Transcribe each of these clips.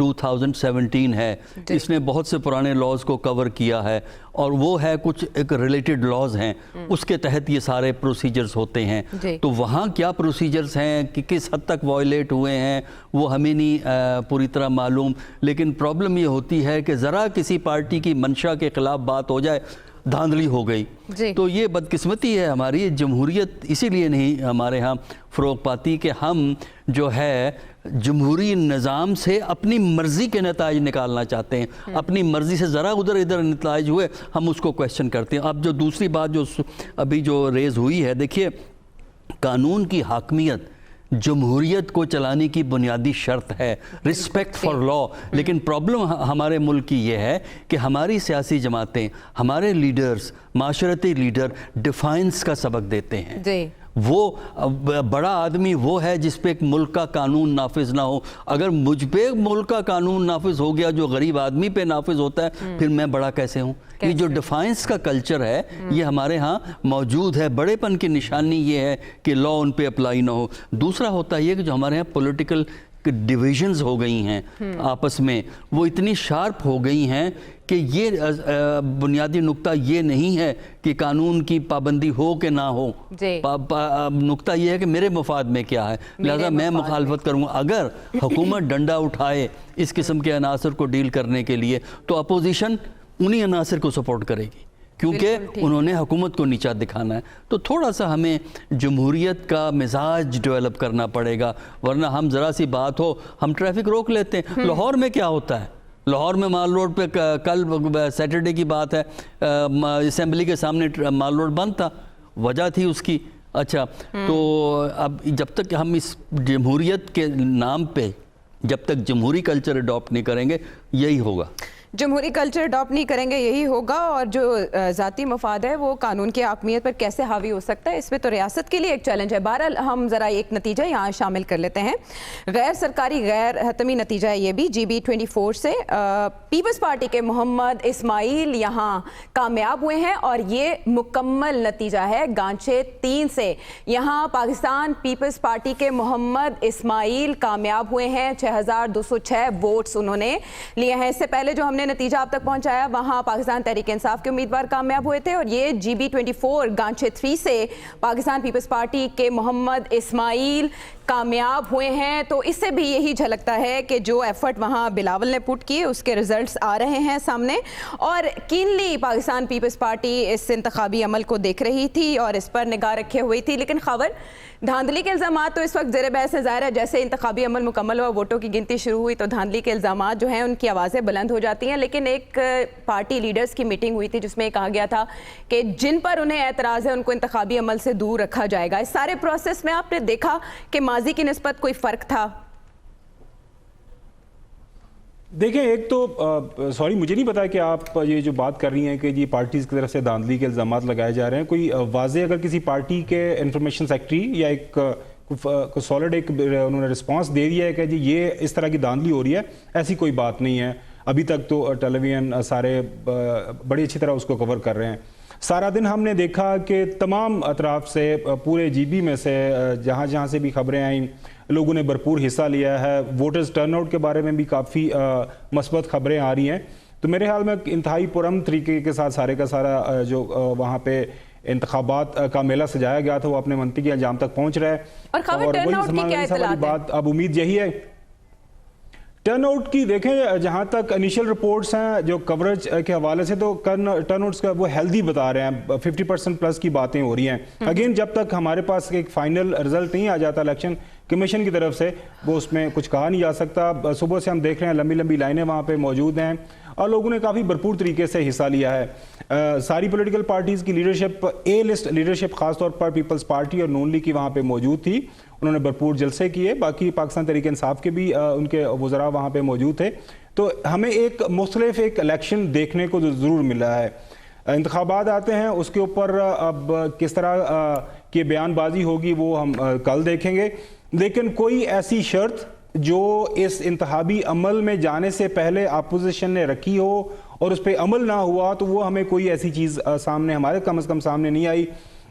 2017 ہے, اس نے بہت سے پرانے لاز کو کور کیا ہے اور وہ ہے کچھ ایک ریلیٹڈ لاز ہیں اس کے تحت یہ سارے پروسیجرز ہوتے ہیں. تو وہاں کیا پروسیجرز ہیں کہ کس حد تک وائلیٹ ہوئے ہیں وہ ہمیں نہیں پوری طرح معلوم, لیکن پرابلم یہ ہوتی ہے کہ ذرا کسی پارٹی کی منشا کے خلاف بات ہو جائے دھاندلی ہو گئی. تو یہ بدقسمتی ہے ہماری, جمہوریت اسی لیے نہیں ہمارے ہاں فروغ پاتی کہ ہم جو ہے جمہوری نظام سے اپنی مرضی کے نتائج نکالنا چاہتے ہیں, اپنی مرضی سے ذرا ادھر نتائج ہوئے ہم اس کو کویسچن کرتے ہیں. اب جو دوسری بات جو ابھی جو ریز ہوئی ہے, دیکھیے قانون کی حاکمیت جمہوریت کو چلانے کی بنیادی شرط ہے, رسپیکٹ فار لا. لیکن پرابلم ہمارے ملک کی یہ ہے کہ ہماری سیاسی جماعتیں, ہمارے لیڈرز, معاشرتی لیڈر ڈیفائنس کا سبق دیتے ہیں. وہ بڑا آدمی وہ ہے جس پہ ایک ملک کا قانون نافذ نہ ہو. اگر مجھ پہ ملک کا قانون نافذ ہو گیا جو غریب آدمی پہ نافذ ہوتا ہے, پھر میں بڑا کیسے ہوں؟ یہ جو ڈیفائنس کا کلچر ہے یہ ہمارے ہاں موجود ہے. بڑے پن کی نشانی یہ ہے کہ لا ان پہ اپلائی نہ ہو. دوسرا ہوتا یہ کہ جو ہمارے ہاں پولیٹیکل ڈویژنز ہو گئی ہیں آپس میں, وہ اتنی شارپ ہو گئی ہیں کہ یہ بنیادی نقطہ یہ نہیں ہے کہ قانون کی پابندی ہو کہ نہ ہو. نقطہ یہ ہے کہ میرے مفاد میں کیا ہے, لہذا میں مخالفت کروں گا. اگر حکومت ڈنڈا اٹھائے اس قسم کے عناصر کو ڈیل کرنے کے لیے تو اپوزیشن انہی عناصر کو سپورٹ کرے گی کیونکہ انہوں نے حکومت کو نیچا دکھانا ہے. تو تھوڑا سا ہمیں جمہوریت کا مزاج ڈیولپ کرنا پڑے گا, ورنہ ہم ذرا سی بات ہو ہم ٹریفک روک لیتے ہیں. لاہور میں کیا ہوتا ہے, لاہور میں مال روڈ پہ کل سیٹرڈے کی بات ہے اسمبلی کے سامنے مال روڈ بند تھا, وجہ تھی اس کی. اچھا, تو اب جب تک ہم اس جمہوریت کے نام پہ جب تک جمہوری کلچر اڈاپٹ نہیں کریں گے یہی ہوگا. جمہوری کلچر اڈاپٹ نہیں کریں گے یہی ہوگا, اور جو ذاتی مفاد ہے وہ قانون کی حاکمیت پر کیسے حاوی ہو سکتا ہے, اس میں تو ریاست کے لیے ایک چیلنج ہے. بہرحال ہم ذرا ایک نتیجہ یہاں شامل کر لیتے ہیں, غیر سرکاری غیر حتمی نتیجہ ہے یہ بھی. GB24 سے پیپلز پارٹی کے محمد اسماعیل یہاں کامیاب ہوئے ہیں اور یہ مکمل نتیجہ ہے گانچے 3 سے. یہاں پاکستان پیپلز پارٹی کے محمد اسماعیل کامیاب ہوئے ہیں, 6206 ووٹس انہوں نے لیے ہیں. اس سے پہلے جو ہم نے نتیجہ آپ تک پہنچایا وہاں پاکستان تحریک انصاف کے امیدوار کامیاب ہوئے تھے, اور یہ GB24 گانچے 3 سے پاکستان پیپلز پارٹی کے محمد اسماعیل کامیاب ہوئے ہیں. تو اس سے بھی یہی جھلکتا ہے کہ جو ایفرٹ وہاں بلاول نے پٹ کیے اس کے ریزلٹس آ رہے ہیں سامنے, اور کینلی پاکستان پیپلز پارٹی اس انتخابی عمل کو دیکھ رہی تھی اور اس پر نگاہ رکھے ہوئی تھی. لیکن خبر دھاندلی کے الزامات تو اس وقت زیر بحث ہے. ظاہر ہے جیسے انتخابی عمل مکمل ہوا, ووٹوں کی گنتی شروع ہوئی تو دھاندلی کے الزامات جو ہیں ان کی آوازیں بلند ہو جاتی ہیں. لیکن ایک پارٹی لیڈرز کی میٹنگ ہوئی تھی جس میں کہا گیا تھا کہ جن پر انہیں اعتراض ہے ان کو انتخابی عمل سے دور رکھا جائے گا. اس سارے پروسیس میں آپ نے دیکھا کہ ماضی کی نسبت کوئی فرق تھا؟ دیکھیں, ایک تو سوری مجھے نہیں پتا کہ آپ یہ جو بات کر رہی ہیں کہ یہ پارٹیز کی طرف سے دھاندلی کے الزامات لگائے جا رہے ہیں, کوئی واضح اگر کسی پارٹی کے انفارمیشن سیکرٹری یا ایک سالڈ ایک انہوں نے رسپانس دے دیا ہے کہ جی یہ اس طرح کی دھاندلی ہو رہی ہے, ایسی کوئی بات نہیں ہے. ابھی تک تو ٹیلی ویژن سارے بڑی اچھی طرح اس کو کور کر رہے ہیں. سارا دن ہم نے دیکھا کہ تمام اطراف سے پورے GB میں سے جہاں جہاں سے بھی خبریں آئیں لوگوں نے بھرپور حصہ لیا ہے. ووٹرز ٹرن آؤٹ کے بارے میں بھی کافی مثبت خبریں آ رہی ہیں. تو میرے خیال میں انتہائی پرامن طریقے کے ساتھ سارے کا سارا جو وہاں پہ انتخابات کا میلہ سجایا گیا تھا وہ اپنے منطقی انجام تک پہنچ رہا ہے. اور وہی سماعت بات اب امید یہی ہے ٹرن آؤٹ کی. دیکھیں جہاں تک انیشل رپورٹس ہیں جو کوریج کے حوالے سے تو ٹرن آؤٹس کا وہ ہیلدی بتا رہے ہیں, 50% پلس کی باتیں ہو رہی ہیں. اگین جب تک ہمارے پاس ایک فائنل رزلٹ نہیں آ جاتا الیکشن کمیشن کی طرف سے وہ اس میں کچھ کہا نہیں جا سکتا. صبح سے ہم دیکھ رہے ہیں لمبی لمبی لائنیں وہاں پہ موجود ہیں اور لوگوں نے کافی بھرپور طریقے سے حصہ لیا ہے. ساری پولیٹیکل پارٹیز کی لیڈرشپ اے لسٹ لیڈرشپ خاص طور پر پیپلز پارٹی اور نون لیگ کی وہاں پہ موجود تھی, انہوں نے بھرپور جلسے کیے. باقی پاکستان تحریک انصاف کے بھی ان کے وزراء وہاں پہ موجود تھے. تو ہمیں ایک مختلف ایک الیکشن دیکھنے کو ضرور ملا ہے. انتخابات آتے ہیں اس کے اوپر اب کس طرح کی بیان بازی ہوگی وہ ہم کل دیکھیں گے, لیکن کوئی ایسی شرط جو اس انتخابی عمل میں جانے سے پہلے اپوزیشن نے رکھی ہو اور اس پہ عمل نہ ہوا تو وہ ہمیں کوئی ایسی چیز سامنے ہمارے کم از کم سامنے نہیں آئی.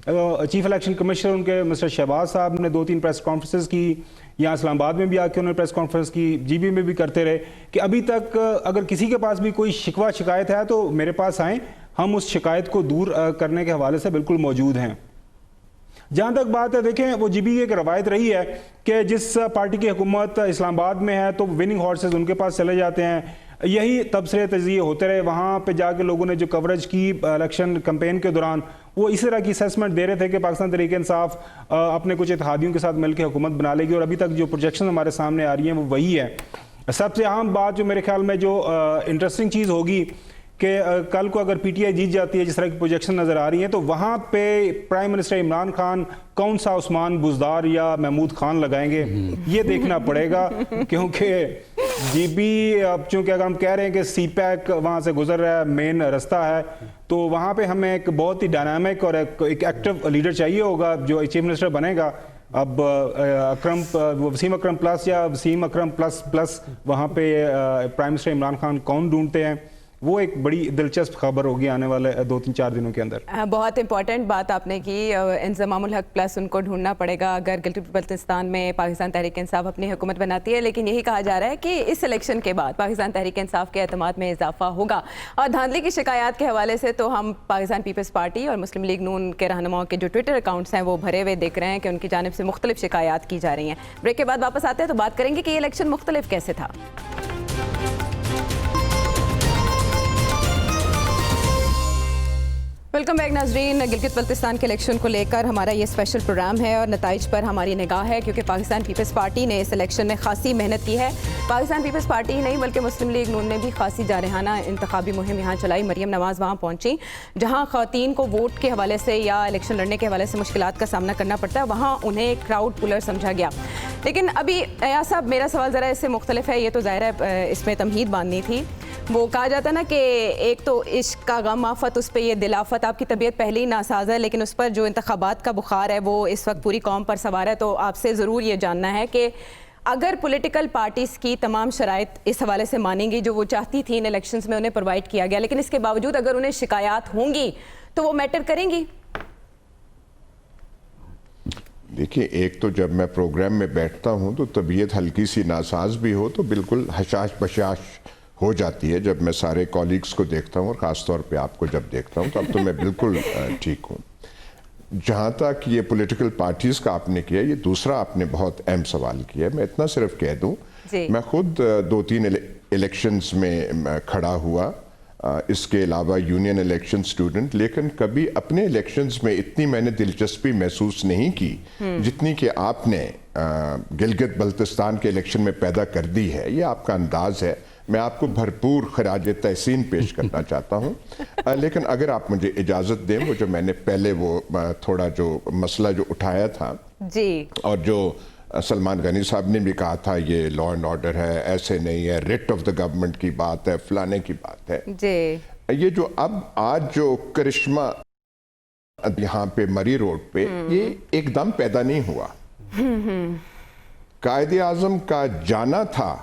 چیف الیکشن کمشنر ان کے مسٹر شہباز صاحب نے 2-3 پریس کانفرنسز کی, یہاں اسلام آباد میں بھی آ کے انہوں نے پریس کانفرنس کی, جی بی میں بھی کرتے رہے کہ ابھی تک اگر کسی کے پاس بھی کوئی شکوہ شکایت ہے تو میرے پاس آئیں, ہم اس شکایت کو دور کرنے کے حوالے سے بالکل موجود ہیں. جہاں تک بات ہے, دیکھیں وہ جی بی کی ایک روایت رہی ہے کہ جس پارٹی کی حکومت اسلام آباد میں ہے تو وننگ ہارسز ان کے پاس چلے جاتے ہیں, یہی تبصرے تجزیے ہوتے رہے. وہاں پہ جا کے لوگوں نے جو کوریج کی الیکشن کمپین کے دوران وہ اس طرح کی اسیسمنٹ دے رہے تھے کہ پاکستان تحریک انصاف اپنے کچھ اتحادیوں کے ساتھ مل کے حکومت بنا لے گی, اور ابھی تک جو پروجیکشن ہمارے سامنے آ رہی ہیں وہ وہی ہے. سب سے اہم بات جو میرے خیال میں جو انٹرسٹنگ چیز ہوگی کہ کل کو اگر پی ٹی آئی جیت جاتی ہے جس طرح کی پروجیکشن نظر آ رہی ہیں تو وہاں پہ پرائم منسٹر عمران خان کون سا عثمان بزدار یا محمود خان لگائیں گے یہ دیکھنا پڑے گا, کیونکہ جی بی اب چونکہ اگر ہم کہہ رہے ہیں کہ سی پیک وہاں سے گزر رہا ہے, مین رستہ ہے, تو وہاں پہ ہمیں ایک بہت ہی ڈائنامک اور ایک ایکٹیو لیڈر چاہیے ہوگا جو چیف منسٹر بنے گا. اب وسیم اکرم پلس یا وسیم اکرم پلس وہاں پہ پرائم منسٹر عمران خان کون ڈھونڈتے ہیں, وہ ایک بڑی دلچسپ خبر ہوگی آنے والے 2-4 دنوں کے اندر. بہت امپورٹنٹ بات آپ نے کی, انضمام الحق پلس ان کو ڈھونڈنا پڑے گا اگر گلگت بلتستان میں پاکستان تحریک انصاف اپنی حکومت بناتی ہے. لیکن یہی کہا جا رہا ہے کہ اس الیکشن کے بعد پاکستان تحریک انصاف کے اعتماد میں اضافہ ہوگا. اور دھاندلی کی شکایات کے حوالے سے تو ہم پاکستان پیپلز پارٹی اور مسلم لیگ نون کے رہنماؤں کے جو ٹویٹر اکاؤنٹس ہیں وہ بھرے ہوئے دیکھ رہے ہیں کہ ان کی جانب سے مختلف شکایات کی جا رہی ہیں. بریک کے بعد واپس آتے ہیں تو بات کریں گے کہ یہ الیکشن مختلف کیسے تھا. ویلکم بیک ناظرین. گلگت بلتستان کے الیکشن کو لے کر ہمارا یہ اسپیشل پروگرام ہے اور نتائج پر ہماری نگاہ ہے, کیونکہ پاکستان پیپلز پارٹی نے اس الیکشن میں خاصی محنت کی ہے. پاکستان پیپلز پارٹی ہی نہیں بلکہ مسلم لیگ نون نے بھی خاصی جارحانہ انتخابی مہم یہاں چلائی. مریم نواز وہاں پہنچی جہاں خواتین کو ووٹ کے حوالے سے یا الیکشن لڑنے کے حوالے سے مشکلات کا سامنا کرنا پڑتا ہے, وہاں انہیں کراؤڈ پولر سمجھا گیا. لیکن ابھی ایاز صاحب میرا سوال ذرا اس سے مختلف ہے, یہ تو ظاہر ہے اس میں تمہید باندھنی تھی. وہ کہا جاتا نا کہ ایک تو عشق کا غم آفت, اس پہ یہ دل آفت. آپ کی طبیعت پہلے ہی ناساز ہے لیکن اس پر جو انتخابات کا بخار ہے وہ اس وقت پوری قوم پر سوار ہے. تو آپ سے ضرور یہ جاننا ہے کہ اگر پولیٹیکل پارٹیز کی تمام شرائط اس حوالے سے مانیں گی جو وہ چاہتی تھیں ان الیکشنز میں انہیں پرووائڈ کیا گیا, لیکن اس کے باوجود اگر انہیں شکایات ہوں گی تو وہ میٹر کریں گی؟ دیکھیے, ایک تو جب میں پروگرام میں بیٹھتا ہوں تو طبیعت ہلکی سی ناساز بھی ہو تو بالکل حشاش بشاش ہو جاتی ہے. جب میں سارے کولیگز کو دیکھتا ہوں اور خاص طور پہ آپ کو جب دیکھتا ہوں تو اب تو میں بالکل ٹھیک ہوں. جہاں تک یہ پولیٹیکل پارٹیز کا آپ نے کیا, یہ دوسرا آپ نے بہت اہم سوال کیا. میں اتنا صرف کہہ دوں, میں خود 2-3 الیکشنز میں کھڑا ہوا, اس کے علاوہ یونین الیکشن سٹوڈنٹ, لیکن کبھی اپنے الیکشنز میں اتنی میں نے دلچسپی محسوس نہیں کی جتنی کہ آپ نے گلگت بلتستان کے الیکشن میں پیدا کر دی ہے. یہ آپ کا انداز ہے, میں آپ کو بھرپور خراج تحسین پیش کرنا چاہتا ہوں. لیکن اگر آپ مجھے اجازت دیں, وہ جو میں نے پہلے وہ تھوڑا جو مسئلہ جو اٹھایا تھا جی, اور جو سلمان غنی صاحب نے بھی کہا تھا یہ لا اینڈ آرڈر ہے, ایسے نہیں ہے, ریٹ آف دا گورنمنٹ کی بات ہے, فلانے کی بات ہے جی, یہ جو اب آج جو کرشمہ یہاں پہ مری روڈ پہ یہ ایک دم پیدا نہیں ہوا. قائد اعظم کا جانا تھا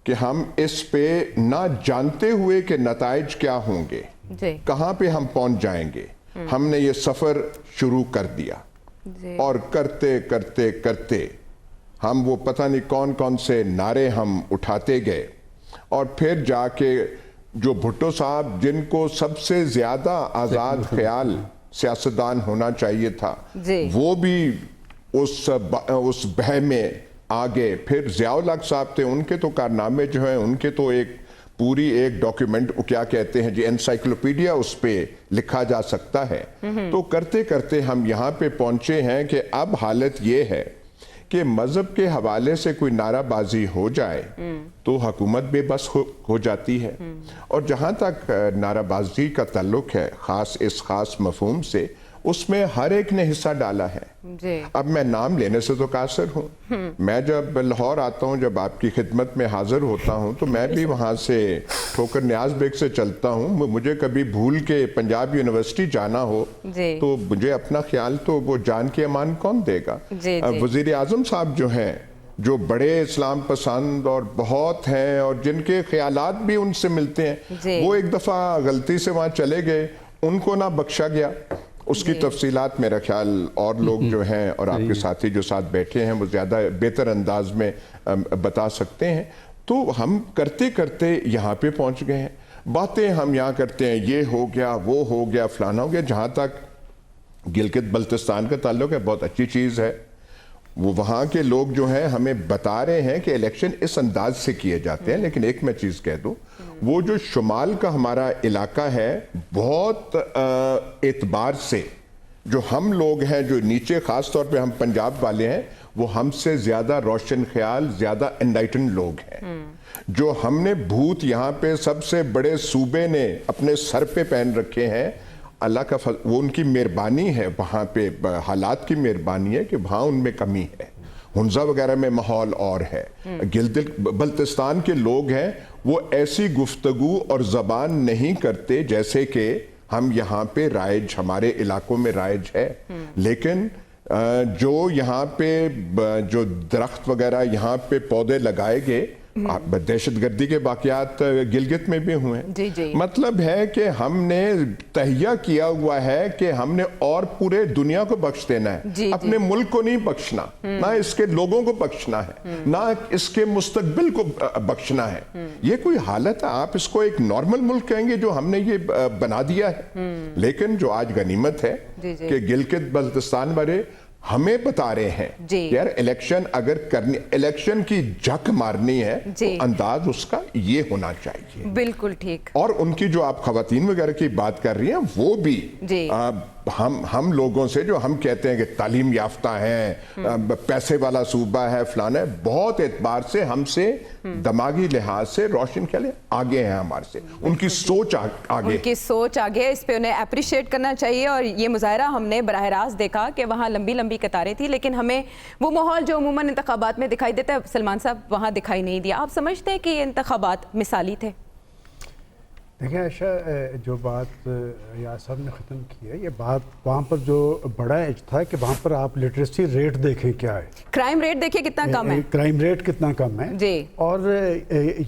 کہ ہم اس پہ نہ جانتے ہوئے کہ نتائج کیا ہوں گے, کہاں پہ ہم پہنچ جائیں گے, ہم نے یہ سفر شروع کر دیا. اور کرتے کرتے کرتے ہم وہ پتہ نہیں کون کون سے نعرے ہم اٹھاتے گئے, اور پھر جا کے جو بھٹو صاحب جن کو سب سے زیادہ آزاد خیال سیاستدان ہونا چاہیے تھا وہ بھی اس بہ میں آگے. پھر ضیاء الحق صاحب تھے, ان کے تو کارنامے جو ہیں ان کے تو ایک پوری ایک ڈاکیومنٹ کیا کہتے ہیں جی انسائکلوپیڈیا اس پہ لکھا جا سکتا ہے. تو کرتے کرتے ہم یہاں پہ پہنچے ہیں کہ اب حالت یہ ہے کہ مذہب کے حوالے سے کوئی نعرہ بازی ہو جائے تو حکومت بے بس ہو جاتی ہے. اور جہاں تک نعرہ بازی کا تعلق ہے اس خاص مفہوم سے, اس میں ہر ایک نے حصہ ڈالا ہے. اب میں نام لینے سے تو قاصر ہوں. میں جب لاہور آتا ہوں, جب آپ کی خدمت میں حاضر ہوتا ہوں تو میں بھی وہاں سے ٹھوکر نیاز بیگ سے چلتا ہوں. مجھے کبھی بھول کے پنجاب یونیورسٹی جانا ہو تو مجھے اپنا خیال تو وہ جان کے امان کون دے گا. وزیر اعظم صاحب جو ہیں, جو بڑے اسلام پسند اور بہت ہیں اور جن کے خیالات بھی ان سے ملتے ہیں, وہ ایک دفعہ غلطی سے وہاں چلے گئے, ان کو نہ بخشا گیا. اس کی تفصیلات میرا خیال اور لوگ جو ہیں اور آپ کے ساتھی جو ساتھ بیٹھے ہیں وہ زیادہ بہتر انداز میں بتا سکتے ہیں. تو ہم کرتے کرتے یہاں پہ پہنچ گئے ہیں. باتیں ہم یہاں کرتے ہیں یہ ہو گیا وہ ہو گیا فلانا ہو گیا. جہاں تک گلگت بلتستان کا تعلق ہے بہت اچھی چیز ہے. وہ وہاں کے لوگ جو ہیں ہمیں بتا رہے ہیں کہ الیکشن اس انداز سے کیے جاتے ہیں. لیکن ایک میں چیز کہہ دوں, وہ جو شمال کا ہمارا علاقہ ہے بہت اعتبار سے جو ہم لوگ ہیں جو نیچے خاص طور پہ ہم پنجاب والے ہیں وہ ہم سے زیادہ روشن خیال, زیادہ انلائٹن لوگ ہیں. جو ہم نے بھوت یہاں پہ سب سے بڑے صوبے نے اپنے سر پہ پہن رکھے ہیں, اللہ کا وہ ان کی مہربانی ہے, وہاں پہ حالات کی مہربانی ہے کہ وہاں ان میں کمی ہے. ہنزا وغیرہ میں ماحول اور ہے. گلگت بلتستان کے لوگ ہیں وہ ایسی گفتگو اور زبان نہیں کرتے جیسے کہ ہم یہاں پہ رائج ہمارے علاقوں میں رائج ہے. لیکن جو یہاں پہ جو درخت وغیرہ یہاں پہ پودے لگائے گئے, دہشت گردی کے واقعات گلگت میں بھی ہوئے ہیں. مطلب ہے کہ ہم نے تہیہ کیا ہوا ہے کہ ہم نے اور پورے دنیا کو بخش دینا ہے, اپنے ملک کو نہیں بخشنا, نہ اس کے لوگوں کو بخشنا ہے, نہ اس کے مستقبل کو بخشنا ہے. یہ کوئی حالت ہے, آپ اس کو ایک نارمل ملک کہیں گے جو ہم نے یہ بنا دیا ہے. لیکن جو آج غنیمت ہے کہ گلگت بلتستان والے ہمیں بتا رہے ہیں یار الیکشن اگر کرنی, الیکشن کی جھک مارنی ہے تو انداز اس کا یہ ہونا چاہیے. بالکل ٹھیک. اور ان کی جو آپ خواتین وغیرہ کی بات کر رہی ہیں وہ بھی ہم لوگوں سے جو ہم کہتے ہیں کہ تعلیم یافتہ ہیں, پیسے والا صوبہ ہے, فلانا ہے, بہت اعتبار سے ہم سے دماغی لحاظ سے روشن خیال آگے ہیں ہمارے سے. ان کی سوچ آگے, ان کی سوچ آگے, اس پہ انہیں اپریشیٹ کرنا چاہیے. اور یہ مظاہرہ ہم نے براہ راست دیکھا کہ وہاں لمبی لمبی قطاریں تھی, لیکن ہمیں وہ ماحول جو عموماً انتخابات میں دکھائی دیتا ہے سلمان صاحب وہاں دکھائی نہیں دیا. آپ سمجھتے ہیں کہ یہ انتخابات مثالی تھے؟ دیکھیں عائشہ, جو بات یاسر صاحب نے ختم کی ہے, یہ بات وہاں پر جو بڑا ایج تھا کہ وہاں پر آپ لٹریسی ریٹ دیکھیں کیا ہے, کرائم ریٹ دیکھیں کتنا کم ہے, کرائم ریٹ کتنا کم ہے جی. اور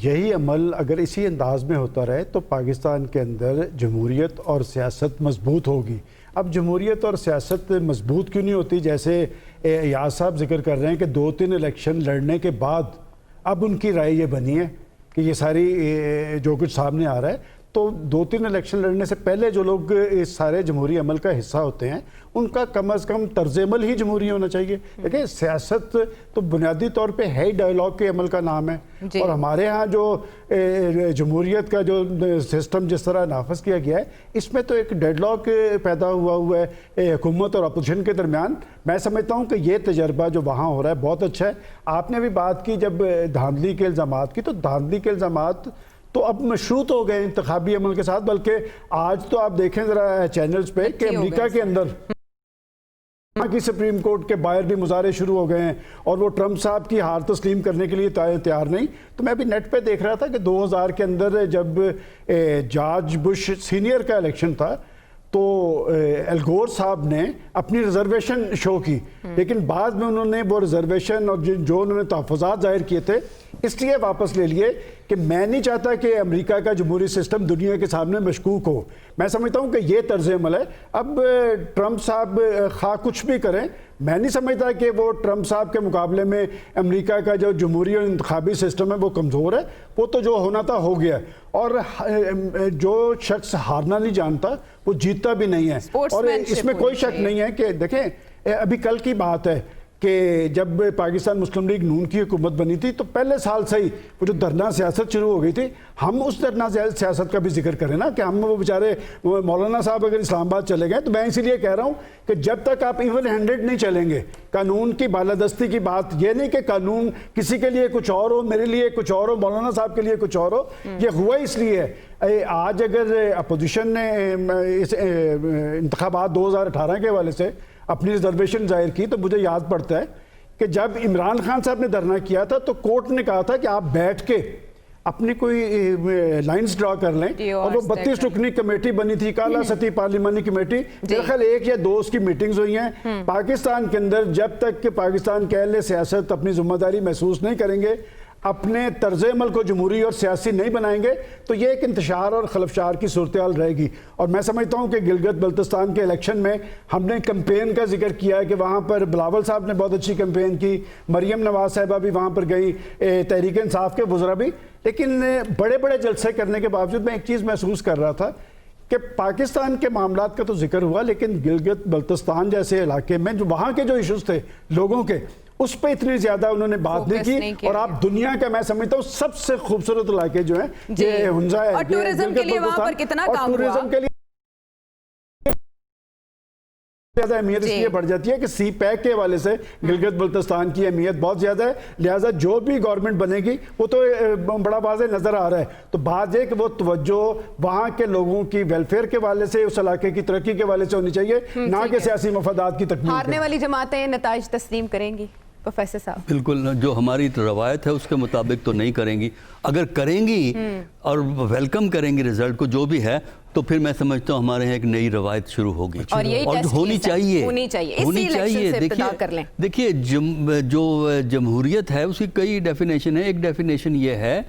یہی عمل اگر اسی انداز میں ہوتا رہے تو پاکستان کے اندر جمہوریت اور سیاست مضبوط ہوگی. اب جمہوریت اور سیاست مضبوط کیوں نہیں ہوتی؟ جیسے یاسر صاحب ذکر کر رہے ہیں کہ 2-3 الیکشن لڑنے کے بعد اب ان کی رائے یہ بنی ہے کہ یہ ساری جو کچھ سامنے آ رہا ہے, تو 2-3 الیکشن لڑنے سے پہلے جو لوگ اس سارے جمہوری عمل کا حصہ ہوتے ہیں ان کا کم از کم طرز عمل ہی جمہوری ہونا چاہیے. دیکھیں سیاست تو بنیادی طور پہ ہے ہی ڈائیلاگ کے عمل کا نام ہے, اور ہمارے ہاں جو جمہوریت کا جو سسٹم جس طرح نافذ کیا گیا ہے اس میں تو ایک ڈیڈ لاک پیدا ہوا ہے حکومت اور اپوزیشن کے درمیان. میں سمجھتا ہوں کہ یہ تجربہ جو وہاں ہو رہا ہے بہت اچھا ہے. آپ نے بھی بات کی جب دھاندلی کے الزامات کی, تو دھاندلی کے الزامات تو اب مشروط ہو گئے انتخابی عمل کے ساتھ. بلکہ آج تو آپ دیکھیں ذرا چینلز پہ کہ امریکہ کے اندر کی سپریم کورٹ کے باہر بھی مظاہرے شروع ہو گئے ہیں, اور وہ ٹرمپ صاحب کی ہار تسلیم کرنے کے لیے تیار نہیں. تو میں بھی نیٹ پہ دیکھ رہا تھا کہ 2000 کے اندر جب جارج بش سینئر کا الیکشن تھا تو الگور صاحب نے اپنی ریزرویشن شو کی, لیکن بعد میں انہوں نے وہ ریزرویشن اور جو انہوں نے تحفظات ظاہر کیے تھے اس لیے واپس لے لیے کہ میں نہیں چاہتا کہ امریکہ کا جمہوری سسٹم دنیا کے سامنے مشکوک ہو. میں سمجھتا ہوں کہ یہ طرز عمل ہے. اب ٹرمپ صاحب خواہ کچھ بھی کریں, میں نہیں سمجھتا کہ وہ ٹرمپ صاحب کے مقابلے میں امریکہ کا جو جمہوری اور انتخابی سسٹم ہے وہ کمزور ہے. وہ تو جو ہونا تھا ہو گیا, اور جو شخص ہارنا نہیں جانتا وہ جیتتا بھی نہیں ہے. اور اس میں کوئی شک نہیں ہے کہ دیکھیں ابھی کل کی بات ہے کہ جب پاکستان مسلم لیگ نون کی حکومت بنی تھی تو پہلے سال سے ہی وہ جو دھرنا سیاست شروع ہو گئی تھی, ہم اس دھرنا سیاست کا بھی ذکر کریں نا کہ ہم وہ بیچارے مولانا صاحب اگر اسلام آباد چلے گئے, تو میں اسی لیے کہہ رہا ہوں کہ جب تک آپ ایون ہینڈڈ نہیں چلیں گے, قانون کی بالادستی کی بات یہ نہیں کہ قانون کسی کے لیے کچھ اور ہو, میرے لیے کچھ اور ہو, مولانا صاحب کے لیے کچھ اور ہو. یہ ہوا اس لیے ہے آج اگر اپوزیشن نے اس انتخابات 2018 کے حوالے سے اپنی ریزرویشن ظاہر کی, تو مجھے یاد پڑتا ہے کہ جب عمران خان صاحب نے دھرنا کیا تھا تو کورٹ نے کہا تھا کہ آپ بیٹھ کے اپنی کوئی لائنز ڈرا کر لیں, اور وہ 32 رکنی کمیٹی بنی تھی, کالا سطحی پارلیمانی کمیٹی. میرے خیال 1 یا 2 اس کی میٹنگز ہوئی ہیں. پاکستان کے اندر جب تک کہ پاکستان کے اہل سیاست اپنی ذمہ داری محسوس نہیں کریں گے, اپنے طرز عمل کو جمہوری اور سیاسی نہیں بنائیں گے تو یہ ایک انتشار اور خلفشار کی صورتحال رہے گی. اور میں سمجھتا ہوں کہ گلگت بلتستان کے الیکشن میں ہم نے کمپین کا ذکر کیا ہے کہ وہاں پر بلاول صاحب نے بہت اچھی کمپین کی, مریم نواز صاحبہ بھی وہاں پر گئی, تحریک انصاف کے وزراء بھی, لیکن بڑے بڑے جلسے کرنے کے باوجود میں ایک چیز محسوس کر رہا تھا کہ پاکستان کے معاملات کا تو ذکر ہوا لیکن گلگت بلتستان جیسے علاقے میں جو وہاں کے جو ایشوز تھے لوگوں کے, اس پہ اتنی زیادہ انہوں نے بات نہیں کی. اور آپ دنیا کا میں سمجھتا ہوں سب سے خوبصورت علاقے جو ہیں یہ ہنزا ہے, اور ٹورزم کے لیے وہاں پر کتنا کام ہوا, ٹورزم کے لیے زیادہ اہمیت اس لیے بڑھ جاتی ہے کہ سی پیک کے حوالے سے گلگت بلتستان کی اہمیت بہت زیادہ ہے, لہٰذا جو بھی گورنمنٹ بنے گی وہ تو بڑا واضح نظر آ رہا ہے. تو بات یہ کہ وہ توجہ وہاں کے لوگوں کی ویلفیئر کے حوالے سے, اس علاقے کی ترقی کے حوالے سے ہونی چاہیے, نہ کہ سیاسی مفادات کی تکمیل. ہارنے والی جماعتیں نتائج تسلیم کریں گی پروفیسر صاحب؟ بالکل, جو ہماری روایت ہے اس کے مطابق تو نہیں کریں گی. اگر کریں گی اور ویلکم کریں گی رزلٹ کو جو بھی ہے, تو پھر میں سمجھتا ہوں ہمارے یہاں ایک نئی روایت شروع ہوگی اور ہونی چاہیے. دیکھیے جو جمہوریت ہے اس کی کئی ڈیفینیشن ہے. ایک ڈیفینیشن یہ ہے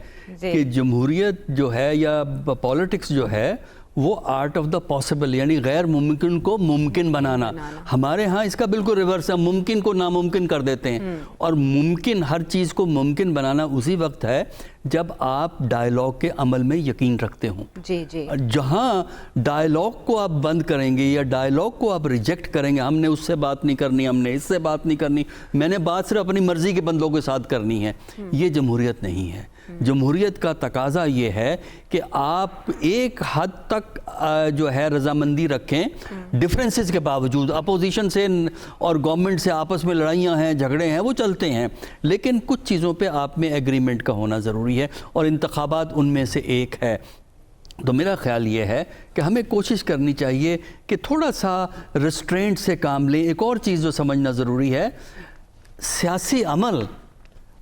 کہ جمہوریت جو ہے یا پالیٹکس جو ہے وہ آرٹ آف دا پاسبل, یعنی غیر ممکن کو ممکن بنانا. ہمارے ہاں اس کا بالکل ریورس ہے, ممکن کو ناممکن کر دیتے ہیں. اور ممکن, ہر چیز کو ممکن بنانا اسی وقت ہے جب آپ ڈائیلاگ کے عمل میں یقین رکھتے ہوں. جی جی. جہاں ڈائیلاگ کو آپ بند کریں گے یا ڈائیلاگ کو آپ ریجیکٹ کریں گے, ہم نے اس سے بات نہیں کرنی, ہم نے اس سے بات نہیں کرنی, میں نے بات صرف اپنی مرضی کے بندوں کے ساتھ کرنی ہے, یہ جمہوریت نہیں ہے. جمہوریت کا تقاضا یہ ہے کہ آپ ایک حد تک جو ہے رضامندی رکھیں ڈفرینسز کے باوجود. اپوزیشن سے اور گورنمنٹ سے آپس میں لڑائیاں ہیں, جھگڑے ہیں, وہ چلتے ہیں, لیکن کچھ چیزوں پہ آپ میں ایگریمنٹ کا ہونا ضروری ہے, اور انتخابات ان میں سے ایک ہے. تو میرا خیال یہ ہے کہ ہمیں کوشش کرنی چاہیے کہ تھوڑا سا ریسٹرینٹ سے کام لیں. ایک اور چیز جو سمجھنا ضروری ہے, سیاسی عمل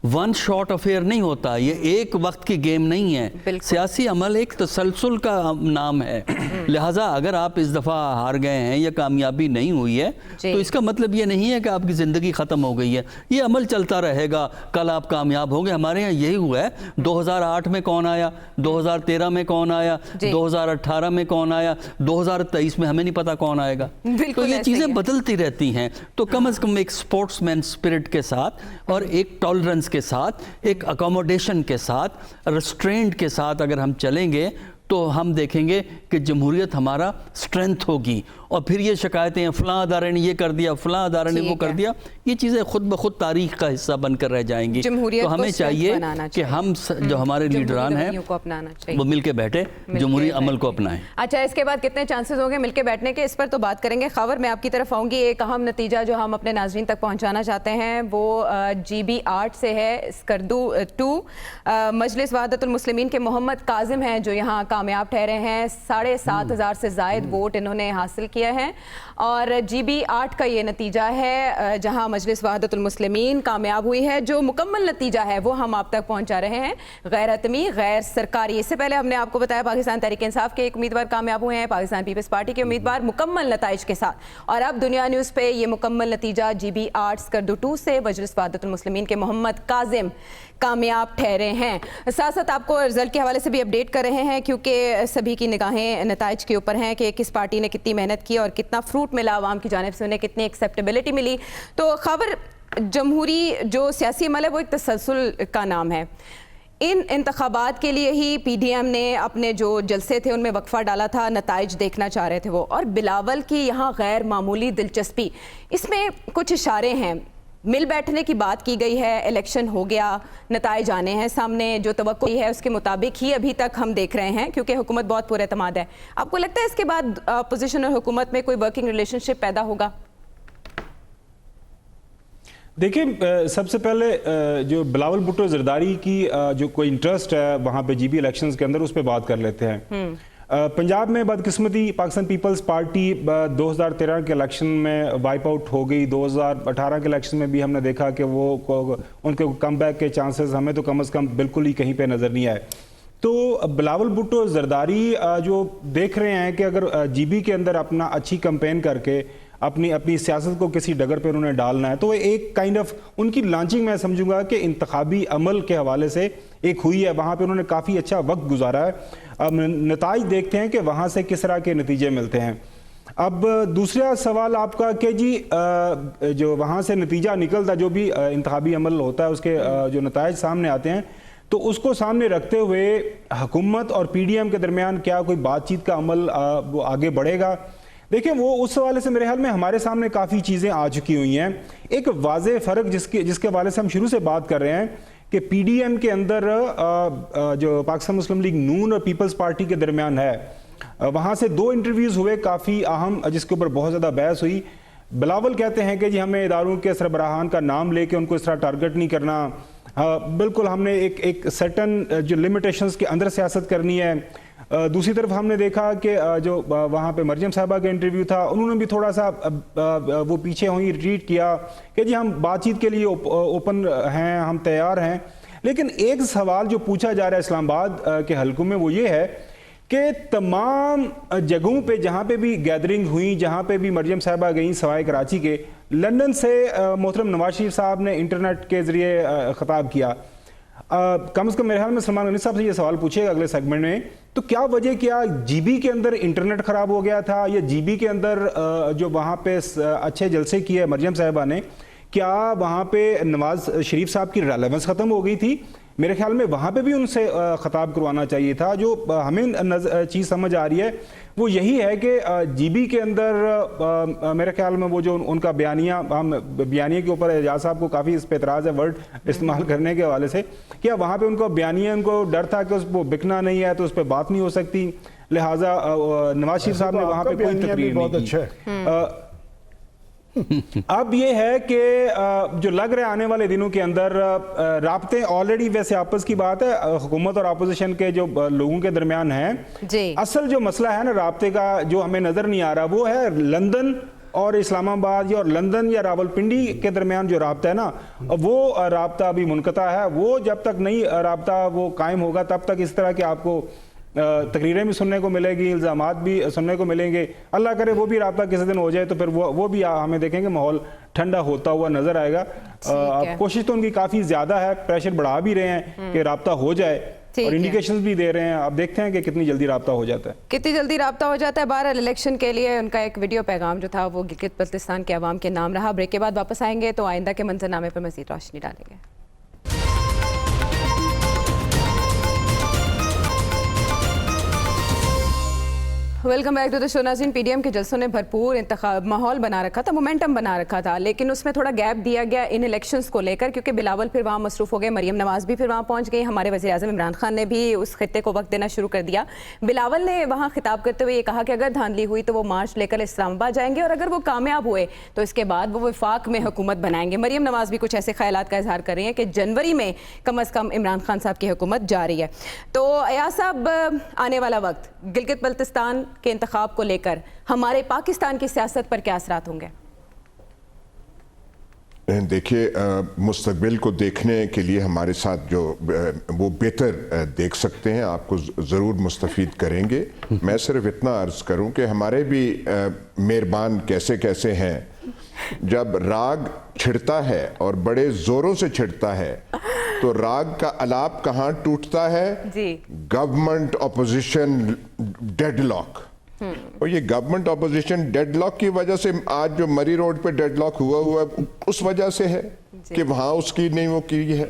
ون شاٹ افیئر نہیں ہوتا, یہ ایک وقت کی گیم نہیں ہے. سیاسی عمل ایک تسلسل کا نام ہے. لہٰذا اگر آپ اس دفعہ ہار گئے ہیں یا کامیابی نہیں ہوئی ہے تو اس کا مطلب یہ نہیں ہے کہ آپ کی زندگی ختم ہو گئی ہے. یہ عمل چلتا رہے گا, کل آپ کامیاب ہوں گے. ہمارے یہاں یہی ہوا ہے, 2008 میں کون آیا, 2013 میں کون آیا, 2018 میں کون آیا, 2023 میں ہمیں نہیں پتا کون آئے گا. تو یہ چیزیں بدلتی رہتی ہیں. تو کم از کم ایک سپورٹس مین اسپرٹ کے ساتھ اور ایک ٹالرنس کے ساتھ, ایک اکوموڈیشن کے ساتھ, ریسٹرینٹ کے ساتھ اگر ہم چلیں گے تو ہم دیکھیں گے کہ جمہوریت ہمارا سٹرینتھ ہوگی. اور پھر یہ شکایتیں ہیں فلاں ادارے نے یہ کر دیا, فلاں ادارے نے وہ کر دیا, یہ چیزیں خود بخود تاریخ کا حصہ بن کر رہ جائیں گی. تو ہمیں چاہیے کہ ہم جو ہمارے لیڈران ہیں وہ مل کے بیٹھے, جمہوری عمل کو اپنائیں. اچھا, اس کے بعد کتنے چانسز ہوں گے مل کے بیٹھنے کے, اس پر تو بات کریں گے. خاور, میں آپ کی طرف آؤں گی. ایک اہم نتیجہ جو ہم اپنے ناظرین تک پہنچانا چاہتے ہیں وہ GB8 سے ہے. اسکردو 2 مجلس وحدت المسلمین کے محمد کاظم ہیں جو یہاں کامیاب ٹھہرے ہیں. 7,500 سے زائد ووٹ انہوں نے حاصل کیا ہے. اور GB8 کا یہ نتیجہ ہے جہاں مجلس وحدت المسلمین کامیاب ہوئی ہے. جو مکمل نتیجہ ہے وہ ہم آپ تک پہنچا رہے ہیں, غیر حتمی, غیر سرکاری. اس سے پہلے ہم نے آپ کو بتایا پاکستان تحریک انصاف کے ایک امیدوار کامیاب ہوئے ہیں, پاکستان پیپلز پارٹی کے امیدوار مکمل نتائج کے ساتھ. اور اب دنیا نیوز پہ یہ مکمل نتیجہ GB8 اسکردو 2 سے مجلس وحدت المسلمین کے محمد کاظم کامیاب ٹھہرے ہیں. ساتھ ساتھ آپ کو رزلٹ کے حوالے سے بھی اپڈیٹ کر رہے ہیں کیونکہ سبھی کی نگاہیں نتائج کے اوپر ہیں کہ کس پارٹی نے کتنی محنت کی اور کتنا فروٹ ملا عوام کی جانب سے, انہیں کتنی ایکسیپٹیبلٹی ملی. تو خبر, جمہوری جو سیاسی عمل ہے وہ ایک تسلسل کا نام ہے. ان انتخابات کے لیے ہی PDM نے اپنے جو جلسے تھے ان میں وقفہ ڈالا تھا, نتائج دیکھنا چاہ رہے تھے وہ. اور بلاول کی یہاں غیر معمولی دلچسپی, اس میں کچھ اشارے ہیں. مل بیٹھنے کی بات کی گئی ہے, الیکشن ہو گیا, نتائج آنے ہیں سامنے, جو توقع ہے اس کے مطابق ہی ابھی تک ہم دیکھ رہے ہیں کیونکہ حکومت بہت پر اعتماد ہے. آپ کو لگتا ہے اس کے بعد اپوزیشن اور حکومت میں کوئی ورکنگ ریلیشن شپ پیدا ہوگا؟ دیکھیں, سب سے پہلے جو بلاول بھٹو زرداری کی جو کوئی انٹرسٹ ہے وہاں پہ GB الیکشنز کے اندر, اس پہ بات کر لیتے ہیں. پنجاب میں بدقسمتی پاکستان پیپلز پارٹی 2013 کے الیکشن میں وائپ آؤٹ ہو گئی. 2018 کے الیکشن میں بھی ہم نے دیکھا کہ وہ ان کے کم بیک کے چانسز ہمیں تو کم از کم بالکل ہی کہیں پہ نظر نہیں آئے. تو بلاول بھٹو زرداری جو دیکھ رہے ہیں کہ اگر GB کے اندر اپنا اچھی کمپین کر کے اپنی سیاست کو کسی ڈگر پہ انہوں نے ڈالنا ہے. تو ایک کائنڈ آف ان کی لانچنگ میں سمجھوں گا کہ انتخابی عمل کے حوالے سے ایک ہوئی ہے, وہاں پہ انہوں نے کافی اچھا وقت گزارا ہے. اب نتائج دیکھتے ہیں کہ وہاں سے کس طرح کے نتیجے ملتے ہیں. اب دوسرا سوال آپ کا کہ جی جو وہاں سے نتیجہ نکلتا, جو بھی انتخابی عمل ہوتا ہے اس کے جو نتائج سامنے آتے ہیں, تو اس کو سامنے رکھتے ہوئے حکومت اور پی ڈی ایم کے درمیان کیا کوئی بات چیت کا عمل وہ آگے بڑھے گا؟ دیکھیں وہ اس حوالے سے میرے خیال میں ہمارے سامنے کافی چیزیں آ چکی ہوئی ہیں. ایک واضح فرق جس کے حوالے سے ہم شروع سے بات کر رہے ہیں کہ پی ڈی ایم کے اندر جو پاکستان مسلم لیگ نون اور پیپلز پارٹی کے درمیان ہے, وہاں سے 2 انٹرویوز ہوئے کافی اہم, جس کے اوپر بہت زیادہ بحث ہوئی. بلاول کہتے ہیں کہ جی ہمیں اداروں کے سربراہان کا نام لے کے ان کو اس طرح ٹارگٹ نہیں کرنا, بالکل ہم نے ایک سرٹن جو لمیٹیشنز کے اندر سیاست کرنی ہے. دوسری طرف ہم نے دیکھا کہ جو وہاں پہ مریم صاحبہ کا انٹرویو تھا, انہوں نے بھی تھوڑا سا وہ پیچھے ہوئی ریٹریٹ کیا کہ جی ہم بات چیت کے لیے اوپن ہیں, ہم تیار ہیں. لیکن ایک سوال جو پوچھا جا رہا ہے اسلام آباد کے حلقوں میں وہ یہ ہے کہ تمام جگہوں پہ جہاں پہ بھی گیدرنگ ہوئی, جہاں پہ بھی مریم صاحبہ گئیں سوائے کراچی کے, لندن سے محترم نواز شریف صاحب نے انٹرنیٹ کے ذریعے خطاب کیا. کم از کم میرے خیال میں سلمان غنی صاحب سے یہ سوال پوچھے گا اگلے سیگمنٹ میں, تو کیا وجہ کیا جی بی کے اندر انٹرنیٹ خراب ہو گیا تھا, یا جی بی کے اندر جو وہاں پہ اچھے جلسے کیے مریم صاحبہ نے, کیا وہاں پہ نواز شریف صاحب کی ریلیونس ختم ہو گئی تھی؟ میرے خیال میں وہاں پہ بھی ان سے خطاب کروانا چاہیے تھا. جو ہمیں چیز سمجھ آ رہی ہے وہ یہی ہے کہ جی بی کے اندر میرے خیال میں وہ جو ان کا بیانیے کے اوپر اعجاز صاحب کو کافی اس پہ اعتراض ہے ورڈ استعمال کرنے کے حوالے سے, کیا وہاں پہ ان کو بیانیے, ان کو ڈر تھا کہ اس کو بکنا نہیں ہے تو اس پہ بات نہیں ہو سکتی, لہٰذا نواز شریف صاحب نے وہاں پہ کوئی تقریر نہیں کی. اب یہ ہے کہ جو لگ رہے آنے والے دنوں کے اندر رابطے آلریڈی, ویسے آپس کی بات ہے حکومت اور اپوزیشن کے جو لوگوں کے درمیان ہیں, اصل جو مسئلہ ہے نا رابطے کا جو ہمیں نظر نہیں آ رہا وہ ہے لندن اور اسلام آباد, یا لندن یا راولپنڈی کے درمیان جو رابطہ ہے نا, وہ رابطہ ابھی منقطع ہے. وہ جب تک نہیں رابطہ وہ قائم ہوگا تب تک اس طرح کے آپ کو تقریریں بھی سننے کو ملے گی, الزامات بھی سننے کو ملیں گے. اللہ کرے وہ بھی رابطہ کسی دن ہو جائے تو پھر وہ بھی ہمیں دیکھیں گے ماحول ٹھنڈا ہوتا ہوا نظر آئے گا. کوشش تو ان کی کافی زیادہ ہے, پریشر بڑھا بھی رہے ہیں کہ رابطہ ہو جائے, اور انڈیکیشنز بھی دے رہے ہیں. اب دیکھتے ہیں کہ کتنی جلدی رابطہ ہو جاتا ہے, کتنی جلدی رابطہ ہو جاتا ہے. بہرحال الیکشن کے لیے ان کا ایک ویڈیو پیغام جو تھا وہ گلگت بلتستان کے عوام کے نام رہا. بریک کے بعد واپس آئیں گے تو آئندہ کے منظرنامے پر مزید روشنی ڈالیں گے. ویلکم بیک ٹو دا شو. ناظرین, پی ڈی ایم کے جلسوں نے بھرپور انتخاب ماحول بنا رکھا تھا, مومنٹم بنا رکھا تھا, لیکن اس میں تھوڑا گیپ دیا گیا ان الیکشنز کو لے کر, کیونکہ بلاول پھر وہاں مصروف ہو گئے, مریم نواز بھی پھر وہاں پہنچ گئی, ہمارے وزیر اعظم عمران خان نے بھی اس خطے کو وقت دینا شروع کر دیا. بلاول نے وہاں خطاب کرتے ہوئے یہ کہا کہ اگر دھاندلی ہوئی تو وہ مارچ لے کر اسلام آباد جائیں گے, اور اگر وہ کامیاب ہوئے تو اس کے بعد وہ وفاق میں حکومت بنائیں گے. مریم نواز بھی کچھ ایسے خیالات کا اظہار کر رہی ہیں کہ جنوری میں کم از کم عمران خان صاحب کی حکومت جاری ہے. تو ایاز صاحب, آنے والا وقت گلگت بلتستان کے انتخاب کو لے کر ہمارے پاکستان کی سیاست پر کیا اثرات ہوں گے؟ دیکھیے, مستقبل کو دیکھنے کے لیے ہمارے ساتھ جو وہ بہتر دیکھ سکتے ہیں, آپ کو ضرور مستفید کریں گے. میں صرف اتنا عرض کروں کہ ہمارے بھی مہربان کیسے ہیں, جب راگ چھڑتا ہے اور بڑے زوروں سے چھڑتا ہے تو راگ کا الاپ کہاں ٹوٹتا ہے؟ Government opposition deadlock. اور یہ گورنمنٹ اپوزیشن ڈیڈ لاک کی وجہ سے آج جو مری روڈ پہ ڈیڈ لاک ہوا اس وجہ سے ہے کہ وہاں اس کی نہیں وہ کی ہے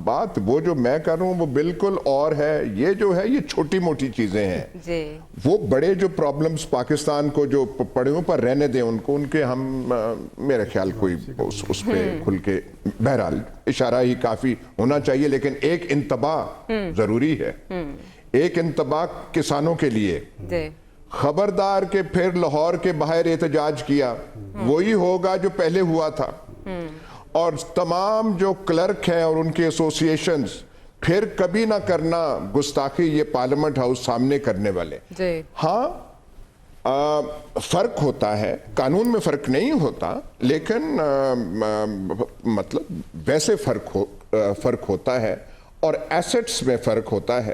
بات. وہ جو میں کر رہا ہوں وہ بالکل اور ہے. یہ جو ہے یہ چھوٹی موٹی چیزیں ہیں. وہ بڑے جو پرابلمز پاکستان کو جو پڑے پر رہنے دیں ان کو, ان کے ہم میرے خیال کوئی اس پہ کھل کے, بہرحال اشارہ ہی کافی ہونا چاہیے. لیکن ایک انتباہ ضروری ہے, ایک انتباہ کسانوں کے لیے. خبردار کہ پھر لاہور کے باہر احتجاج کیا وہی ہوگا جو پہلے ہوا تھا, اور تمام جو کلرک ہیں اور ان کے ایسوسیشنز پھر کبھی نہ کرنا گستاخی یہ پارلیمنٹ ہاؤس سامنے کرنے والے. ہاں فرق ہوتا ہے, قانون میں فرق نہیں ہوتا, لیکن مطلب ویسے فرق ہوتا ہے, اور ایسٹس میں فرق ہوتا ہے.